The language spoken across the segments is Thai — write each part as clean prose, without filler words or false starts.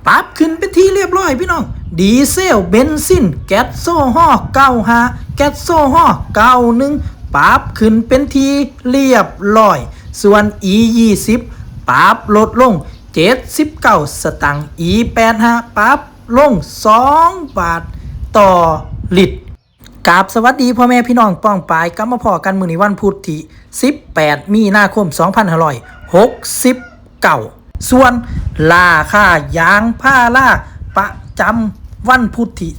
ปรับขึ้นเป็นที่เรียบร้อยพี่น้องดีเซลเบนซินแก๊สโซฮอล์95แก๊สโซฮอล์91ปรับขึ้นเป็นที่เรียบร้อยส่วน E20 ปรับลดลง79 สตางค์ E85 ปรับลง2 บาทต่อลิตรกราบสวัสดีพ่อแม่พี่น้องป้องปายกลับมาพอกันมื้อนี้วันพุธที่18 มีนาคม 2569ส่วนราคายางพาราประจำวันพุธที่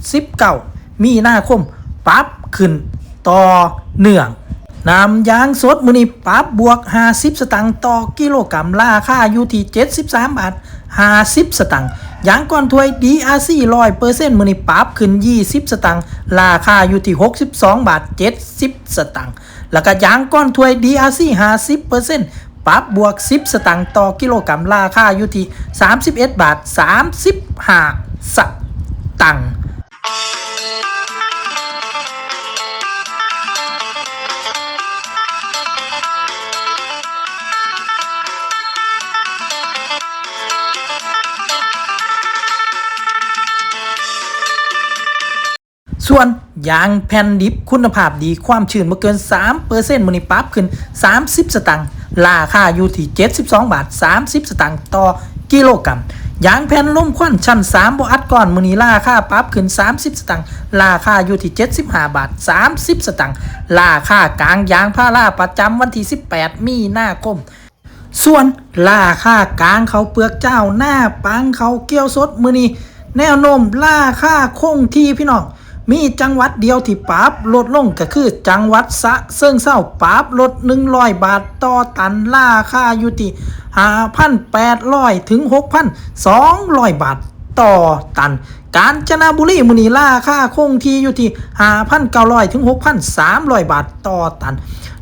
19 มีนาคมปรับขึ้นต่อเนื่องน้ำยางสดมื้อนี้ปรับบวก50 สตางค์ต่อกิโลกรัมราคาอยู่ที่73 บาท50 สตางค์ยางก้อนถ้วย DRC 100% มื้อนี้ปรับขึ้น20 สตางค์ราคาอยู่ที่62 บาท70 สตางค์แล้วก็ยางก้อนถ้วย DRC 50%ปรับบวก10 สตางค์ต่อกิโลกรัมราคาอยู่ที่31 บาท35 สตางค์ส่วนยางแผ่นดิบคุณภาพดีความชื้นบ่เกิน 3% มื้อนี้ปรับขึ้น30 สตางค์ราคาอยู่ที่72 บาท30 สตางค์ต่อกิโลกรัมยางแผ่นลมควันชั้น3บ่อัดก้อนมื้อนี้ราคาปรับขึ้น30 สตางค์ราคาอยู่ที่75 บาท30 สตางค์ราคากลางยางพาราประจำวันที่18 มีนาคมส่วนราคากลางเขาเปลือกเจ้าหน้าปังเขาเกี่ยวสดมื้อนี้แนวโน้มราคาคงที่พี่น้องมีจังหวัดเดียวที่ปรับลดลงก็คือจังหวัดฉะเชิงเทราปรับลด100 บาทต่อตันราคาอยู่ที่ 5,800 ถึง 6,200 บาทต่อตันกาญจนบุรีมื้อนี้ราคาคงที่อยู่ที่ 5,900 ถึง 6,300 บาทต่อตัน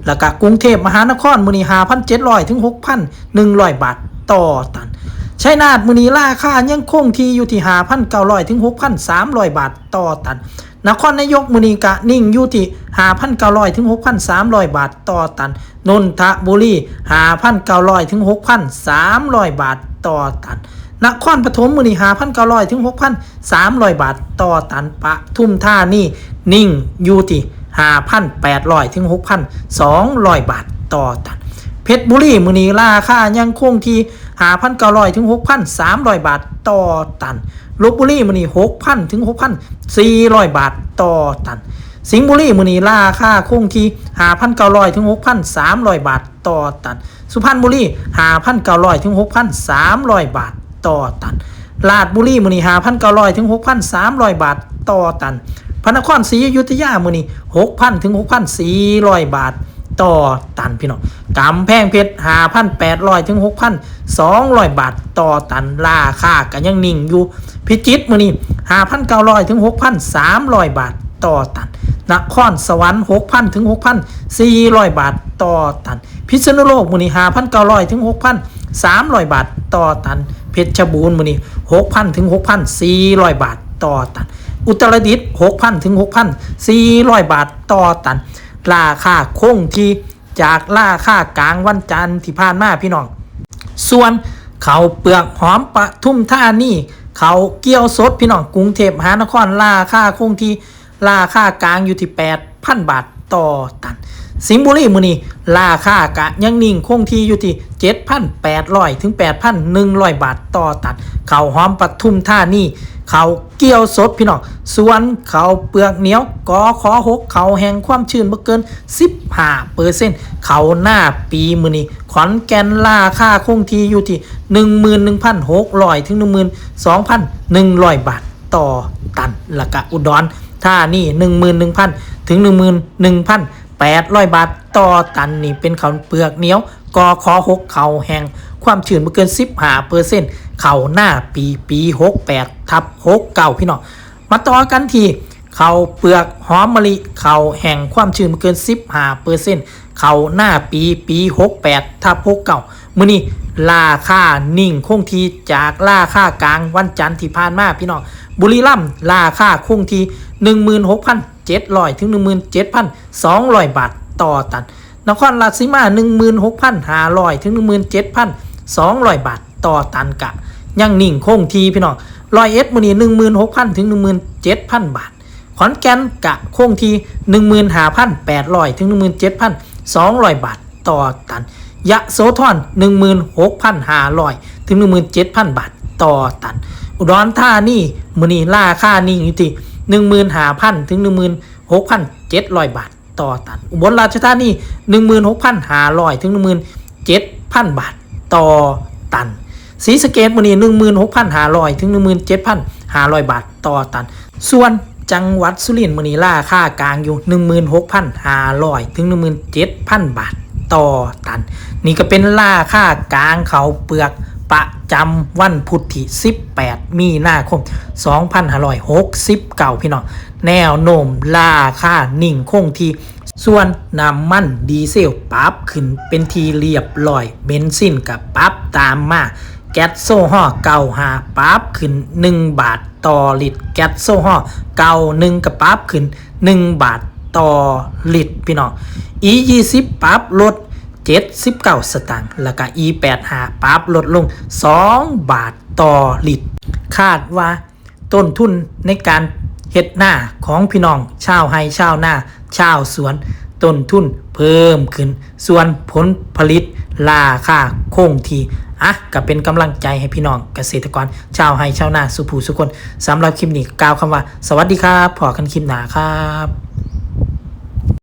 แล้วก็กรุงเทพมหานครมื้อนี้ 5,700 ถึง 6,100 บาทต่อตันชัยนาทมื้อนี้ราคายังคงที่อยู่ที่ 5,900 ถึง 6,300 บาทต่อตันนครนายกมื้อนี้ก็นิ่งอยู่ที่ 5,900 ถึง 6,300 บาทต่อตันนนทบุรี 5,900 ถึง 6,300 บาทต่อตันนครปฐมมื้อนี้ 5,900 ถึง 6,300 บาทต่อตันปทุมธานีนิ่งอยู่ที่ 5,800 ถึง 6,200 บาทต่อตันเพชรบุรีมื้อนี้ราคายังคงที่ 5,900 ถึง 6,300 บาทต่อตันลพบุรีมื้อนี้ 6,000 ถึง 6,400 บาทต่อตันสิงห์บุรีมื้อนี้ราคาคงที่ 5,900 ถึง 6,300 บาทต่อตันสุพรรณบุรี 5,900 ถึง 6,300 บาทต่อตันราชบุรีมื้อนี้ 5,900 ถึง 6,300 บาทต่อตันพระนครศรีอยุธยามื้อนี้ 6,000 ถึง 6,400 บาทต่อตันพี่น้องกำแพงเพชร 5,800 ถึง 6,200 บาทต่อตันราคาก็ยังนิ่งอยู่พิจิตรมื้อนี้ 5,900 ถึง 6,300 บาทต่อตันนครสวรรค์ 6,000 ถึง 6,400 บาทต่อตันพิษณุโลกมื้อนี้ 5,900 ถึง 6,300 บาทต่อตันเพชรบูรณ์มื้อนี้ 6,000 ถึง 6,400 บาทต่อตันอุตรดิตถ์ 6,000 ถึง 6,400 บาทต่อตันราคาคงที่จากราคากลางวันจันทร์ที่ผ่านมาพี่น้องส่วนเขาเปลือกหอมปทุมธานีเขาเกี่ยวสดพี่น้องกรุงเทพมหานครราคาคงที่ราคากลางอยู่ที่ 8,000 บาทต่อตันสิงห์บุรีมื้อนี้ราคากะยังนิ่งคงที่อยู่ที่ 7,800 ถึง 8,100 บาทต่อตันเขาหอมปทุมธานีเขาเกี่ยวสดพี่น้องส่วนเขาเปลือกเหนียวกขอ6เขาแห่งความชื้นบ่เกิน 15% เขาหน้าปีมื้อนี้ขอนแก่นราคาคงที่อยู่ที่ 11,600 ถึง 12,100 บาทต่อตันแล้วก็อุดรธานี 11,000 ถึง 11,800 บาทต่อตันนี่เป็นเขาเปลือกเหนียวกขอ6เขาแห่งความชื้นบ่เกิน 15% เขาหน้าปี68/69พี่น้องมาต่อกันที่เขาเปลือกหอมมะลิเขาแห่งความชื้นบ่เกิน 15% เขาหน้าปี68/69มื้อนี้ราคานิ่งคงที่จากราคากลางวันจันทร์ที่ผ่านมาพี่น้องบุรีรัมย์ราคาคงที่ 16,700 ถึง 17,200 บาทต่อตันนครราชสีมา 16,500 ถึง 17,200 บาทต่อตันกะ ยังนิ่งคงที่พี่น้อง101มื้อนี้ 16,000 ถึง 17,000 บาทขอนแก่นกะคงที่ 15,800 ถึง 17,200 บาทต่อตันยะโสธร 16,500 ถึง 17,000 บาทต่อตันอุดรธานีมื้อนี้ราคานิ่งอยู่ที่ 15,000 ถึง 16,700 บาทต่อตันอุบลราชธานี 16,500 ถึง 17,000 บาทต่อตันศรีสะเกษมื้อนี้ 16,500 ถึง 17,500 บาทต่อตันส่วนจังหวัดสุรินทร์มื้อนี้ราคากลางอยู่ 16,500 ถึง 17,000 บาทต่อตันนี่ก็เป็นราคากลางเขาวเปลือกประจำวันพุธที่18มีนาคม2569พี่น้องแนวโน้มราคานิ่งคงที่ส่วนน้ำมันดีเซลปรับขึ้นเป็นทีเรียบร้อยเบนซินกับปรับตามมาแก๊สโซฮอล์95ปรับขึ้น1 บาทต่อลิตรแก๊สโซฮอล์91กับปรับขึ้น1 บาทต่อลิตรพี่น้อง E20 ปรับลด79 สตางค์แล้วก็ E85 ปรับลดลง2 บาทต่อลิตรคาดว่าต้นทุนในการเฮ็ดหน้าของพี่น้องชาวไร่ชาวนาชาวสวนต้นทุนเพิ่มขึ้นส่วนผลผลิตราคาคงที่ก็เป็นกำลังใจให้พี่น้องเกษตรกรชาวไร่ชาวนาสุภูสุคนสำหรับคลิปนี้กล่าวคำว่าสวัสดีครับพบกันคลิปหน้าครับ